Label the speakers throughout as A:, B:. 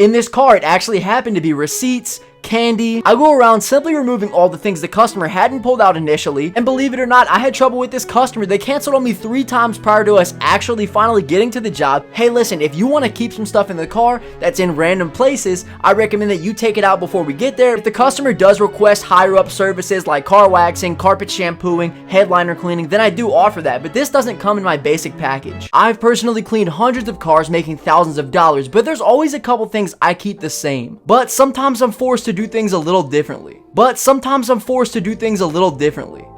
A: In this car, it actually happened to be receipts, candy. I go around simply removing all the things the customer hadn't pulled out initially, and believe it or not, I had trouble with this customer. They canceled on me 3 times prior to us actually finally getting to the job. Hey, listen, if you want to keep some stuff in the car that's in random places, I recommend that you take it out before we get there. If the customer does request higher up services like car waxing, carpet shampooing, headliner cleaning, then I do offer that, but this doesn't come in my basic package. I've personally cleaned hundreds of cars making thousands of dollars, but there's always a couple things I keep the same. But sometimes I'm forced to do things a little differently.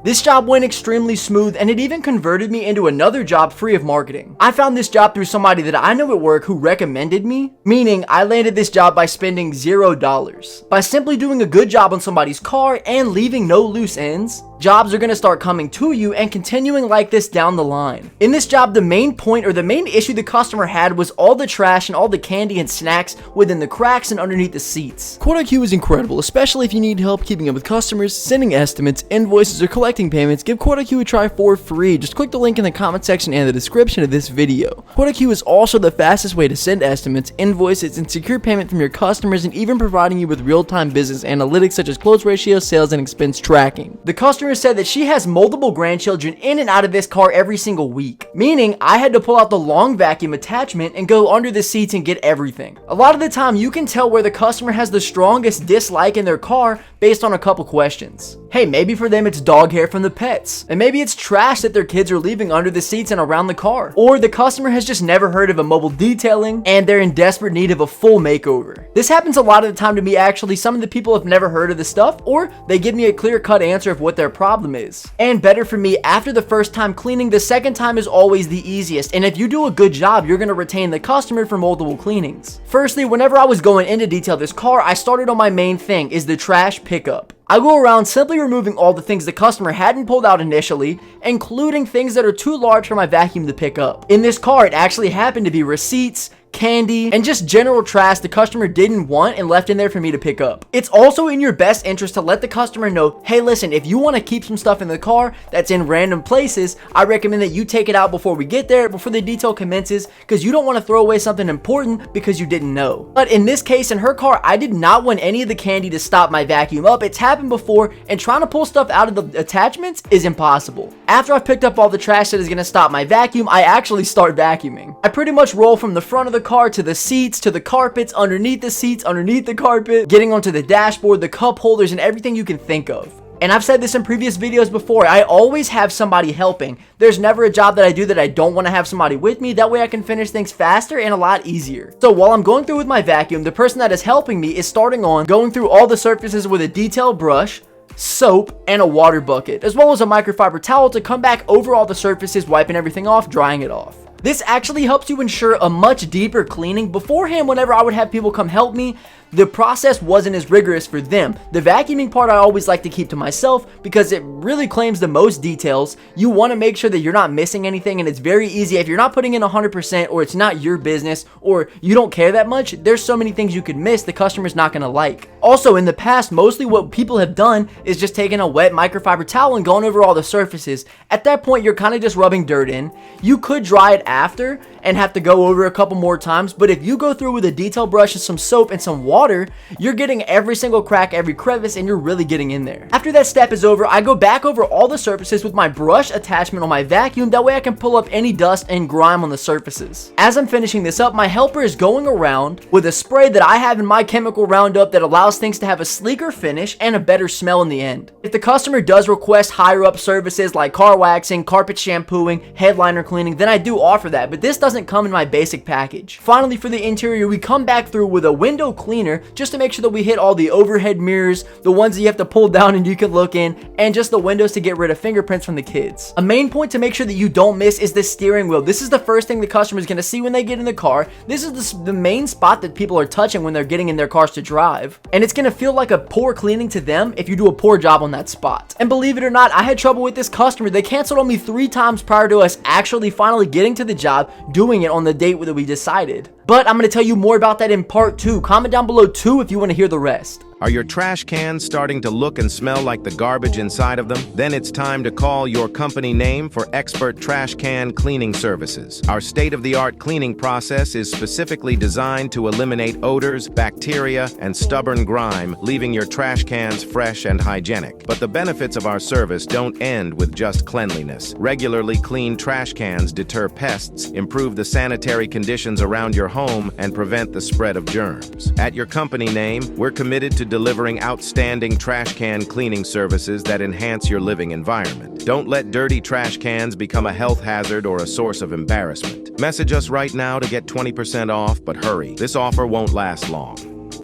A: This job went extremely smooth, and it even converted me into another job free of marketing. I found this job through somebody that I know at work who recommended me, meaning I landed this job by spending $0. By simply doing a good job on somebody's car and leaving no loose ends, jobs are going to start coming to you and continuing like this down the line. In this job, the main point or the main issue the customer had was all the trash and all the candy and snacks within the cracks and underneath the seats.
B: 𝗤𝘂𝗂 is incredible, especially if you need help keeping up with customers, sending estimates, invoices, or collecting payments. Give 𝗤𝘂𝗂 a try for free. Just click the link in the comment section and the description of this video. 𝗤𝘂𝗂 is also the fastest way to send estimates, invoices, and secure payment from your customers, and even providing you with real-time business analytics such as close ratio, sales, and expense tracking.
A: The customer said that she has multiple grandchildren in and out of this car every single week, meaning I had to pull out the long vacuum attachment and go under the seats and get everything. A lot of the time, you can tell where the customer has the strongest dislike in their car based on a couple questions. Hey, maybe for them it's dog hair from the pets, and maybe it's trash that their kids are leaving under the seats and around the car, or the customer has just never heard of a mobile detailing and they're in desperate need of a full makeover. This happens a lot of the time to me actually. Some of the people have never heard of this stuff, or they give me a clear-cut answer of what their problem is. And better for me, after the first time cleaning, the second time is always the easiest, and if you do a good job, you're going to retain the customer for multiple cleanings. Firstly, whenever I was going in to detail this car, I started on my main thing, is the trash pickup. I go around simply removing all the things the customer hadn't pulled out initially, including things that are too large for my vacuum to pick up. In this car, it actually happened to be receipts, candy, and just general trash the customer didn't want and left in there for me to pick up. It's also in your best interest to let the customer know, hey, listen, if you want to keep some stuff in the car that's in random places, I recommend that you take it out before we get there, before the detail commences, because you don't want to throw away something important because you didn't know. But in this case, in her car, I did not want any of the candy to stop my vacuum up. It's happened before, and trying to pull stuff out of the attachments is impossible. After I've picked up all the trash that is going to stop my vacuum, I actually start vacuuming. I pretty much roll from the front of the car to the seats, to the carpets, underneath the seats, underneath the carpet, getting onto the dashboard, the cup holders, and everything you can think of. And I've said this in previous videos before, I always have somebody helping. There's never a job that I do that I don't want to have somebody with me. That way I can finish things faster and a lot easier. So while I'm going through with my vacuum, the person that is helping me is starting on going through all the surfaces with a detailed brush, soap, and a water bucket, as well as a microfiber towel to come back over all the surfaces, wiping everything off, drying it off. This actually helps you ensure a much deeper cleaning. Beforehand, whenever I would have people come help me, the process wasn't as rigorous for them. The vacuuming part I always like to keep to myself because it really claims the most details. You want to make sure that you're not missing anything, and it's very easy. If you're not putting in 100% or it's not your business or you don't care that much, there's so many things you could miss the customer's not going to like. Also, in the past, mostly what people have done is just taking a wet microfiber towel and going over all the surfaces. At that point, you're kind of just rubbing dirt in. You could dry it after and have to go over a couple more times, but if you go through with a detail brush and some soap and some water, you're getting every single crack, every crevice, and you're really getting in there. After that step is over, I go back over all the surfaces with my brush attachment on my vacuum. That way I can pull up any dust and grime on the surfaces. As I'm finishing this up, my helper is going around with a spray that I have in my chemical roundup that allows things to have a sleeker finish and a better smell in the end. If the customer does request higher up services like car waxing, carpet shampooing, headliner cleaning, then I do offer that, but this doesn't come in my basic package. Finally, for the interior, we come back through with a window cleaner just to make sure that we hit all the overhead mirrors, the ones that you have to pull down and you can look in, and just the windows to get rid of fingerprints from the kids. A main point to make sure that you don't miss is the steering wheel. This is the first thing the customer is going to see when they get in the car. This is the main spot that people are touching when they're getting in their cars to drive, and it's going to feel like a poor cleaning to them if you do a poor job on that spot. And believe it or not, I had trouble with this customer. They canceled on me 3 times prior to us actually finally getting to the job, doing it on the date that we decided. But I'm going to tell you more about that in part 2. Comment down below too if you want to hear the rest.
C: Are your trash cans starting to look and smell like the garbage inside of them? Then it's time to call your company name for expert trash can cleaning services. Our state-of-the-art cleaning process is specifically designed to eliminate odors, bacteria, and stubborn grime, leaving your trash cans fresh and hygienic. But the benefits of our service don't end with just cleanliness. Regularly cleaned trash cans deter pests, improve the sanitary conditions around your home, and prevent the spread of germs. At your company name, we're committed to delivering outstanding trash can cleaning services that enhance your living environment. Don't let dirty trash cans become a health hazard or a source of embarrassment. Message us right now to get 20% off, but hurry, this offer won't last long.